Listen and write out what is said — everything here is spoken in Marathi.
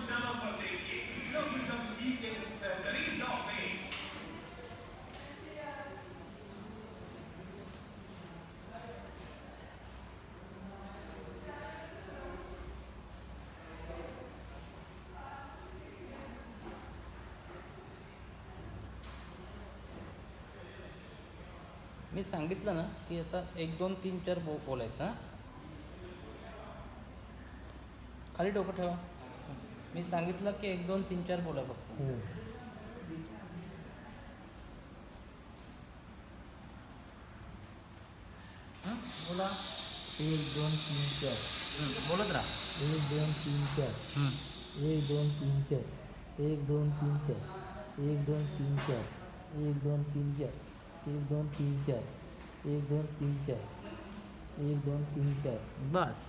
चैनल पर देखिए WWE के बेहतरीन डॉग में मी सांगितलं ना की आता 1 2 3 4 बोलायचं हां. खाली डोकं ठेवा. मी सांगितलं की 1 2 3 4 बोला फक्त. हां बोला. 1 2 3 4. बोलत राहा. 1 2 3 4. 1 2 3 4. 1 2 3 4. 1 2 3 4. 1 2 3 4. 1 2 3 4. 1 2 3 4. 1 2 3 4. बस.